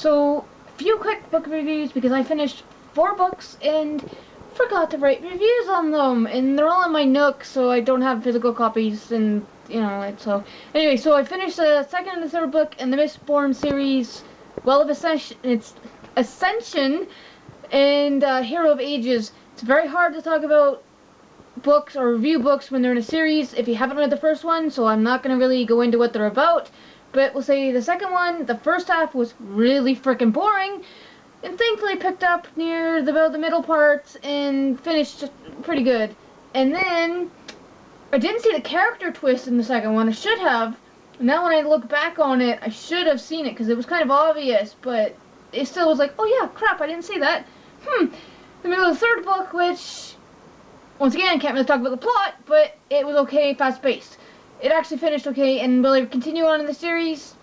So, a few quick book reviews because I finished 4 books and forgot to write reviews on them, and they're all in my Nook, so I don't have physical copies, and you know, so anyway, so I finished the second and the third book in the Mistborn series, Well of Ascension. It's Ascension and Hero of Ages. It's very hard to talk about books or review books when they're in a series if you haven't read the first one, so I'm not going to really go into what they're about, but we'll say the second one, the first half was really freaking boring, and thankfully picked up near about the middle parts and finished pretty good. And then I didn't see the character twist in the second one. I should have. Now when I look back on it, I should have seen it because it was kind of obvious, but it still was like, oh yeah, crap, I didn't see that. The middle of the third book, which once again, can't really talk about the plot, but it was okay, fast-paced. It actually finished okay, and will I continue on in the series?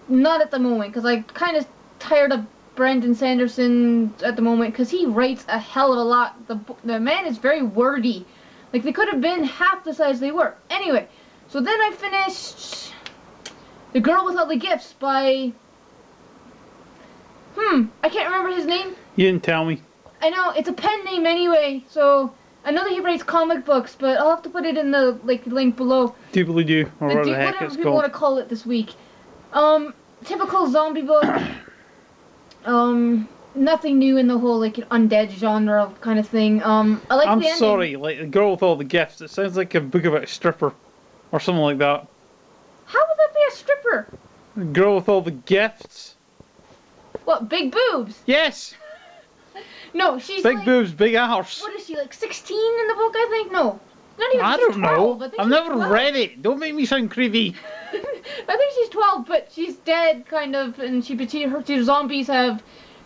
Not at the moment, because I'm kind of tired of Brandon Sanderson at the moment, because he writes a hell of a lot. The man is very wordy. Like, they could have been half the size they were. Anyway, so then I finished The Girl with All the Gifts by... I can't remember his name. You didn't tell me. I know, it's a pen name anyway, so... I know that he writes comic books, but I'll have to put it in the link below. Doobly-doo, or whatever the heck whatever it's people called. want to call it this week. Typical zombie book. Nothing new in the whole undead genre kind of thing. I like I'm the ending. sorry, like The Girl with All the Gifts. It sounds like a book about a stripper, or something like that. How would that be a stripper? The Girl with All the Gifts. What, big boobs? Yes. No, she's big boobs, big arse. What is she, like 16 in the book, I think? No. Not even, I she's don't 12. know. I've never read it. Don't make me sound creepy. I think she's 12, but she's dead, kind of, and her zombies have,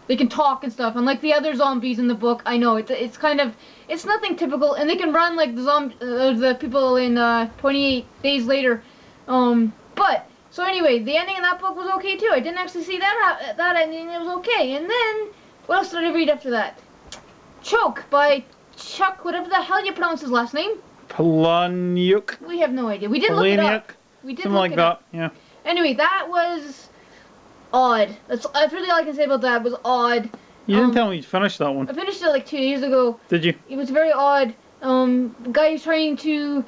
they can talk and stuff. Unlike the other zombies in the book, I know it's kind of, it's nothing typical, and they can run like the people in 28 Days Later. But so anyway, the ending in that book was okay too. I didn't actually see that ending. It was okay, and then. What else did I read after that? Choke by Chuck, whatever the hell you pronounce his last name. Palahniuk. We have no idea. We did look it up. We did something like that, yeah. Anyway, that was odd. That's really all I can say about that. It was odd. You didn't tell me you finished that one. I finished it like 2 days ago. Did you? It was very odd. The guy is trying to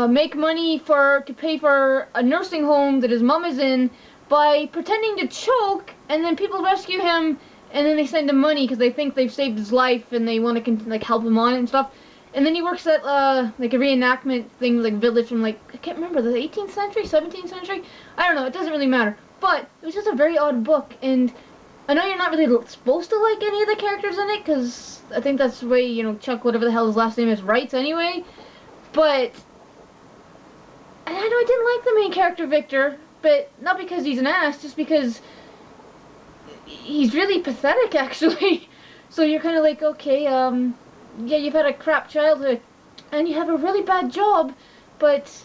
make money to pay for a nursing home that his mom is in by pretending to choke, and then people rescue him. And then they send him money because they think they've saved his life and they want to help him on it and stuff. And then he works at like a reenactment thing, like village from I can't remember, the 18th century, 17th century. I don't know. It doesn't really matter. But it was just a very odd book, and I know you're not really supposed to like any of the characters in it because I think that's the way Chuck, whatever the hell his last name is, writes anyway. But and I know I didn't like the main character Victor, but not because he's an ass, just because. He's really pathetic, actually. So you're kind of like, okay, yeah, you've had a crap childhood, and you have a really bad job, but,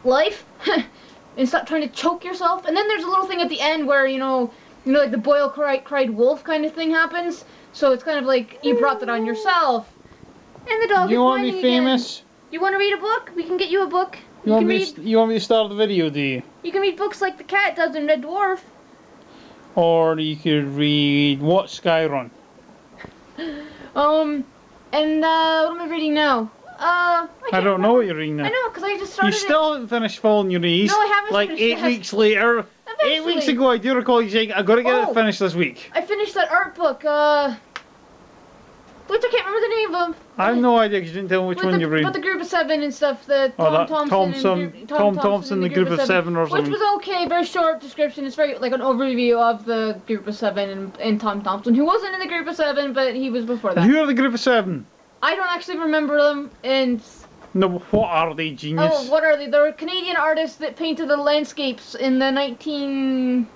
life, and stop trying to choke yourself. And then there's a little thing at the end where, like the boil cried wolf kind of thing happens. So it's kind of like, you brought that on yourself. And the dog is whining again. You want to be famous? You want to read a book? We can get you a book. You want me to start the video, do you? You can read books like the cat does in Red Dwarf. Or you could read Watch Skyron. And what am I reading now? I don't know what you're reading now. I know, because I just started. You still haven't finished Falling Your Knees. No, I haven't. Like finished 8 weeks later. Eventually. 8 weeks ago, I do recall you saying, I've got to get it finished this week. I finished that art book, which I can't remember the name of them. I have no idea because you didn't tell me which one you're reading. But the Group of Seven and stuff, the Tom Thompson, the Group of Seven or something. Which was okay, very short description. It's very like an overview of the Group of Seven and Tom Thompson, who wasn't in the Group of Seven, but he was before that. Who are the Group of Seven? I don't actually remember them, and... No, what are they, genius? Oh, what are they? They're Canadian artists that painted the landscapes in the 1920s,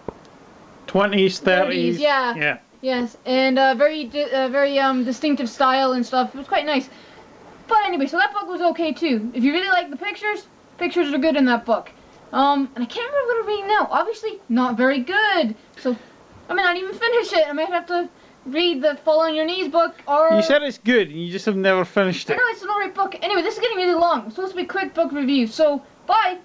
30s, yeah. Yes, and very distinctive style and stuff. It was quite nice. But anyway, so that book was okay too. If you really like the pictures are good in that book. And I can't remember what I'm reading now. Obviously, not very good. So I may not even finish it. I might have to read the Fall on Your Knees book, or... You said it's good, and you just have never finished it. I know, it's an alright book. Anyway, this is getting really long. It's supposed to be a quick book review, so bye!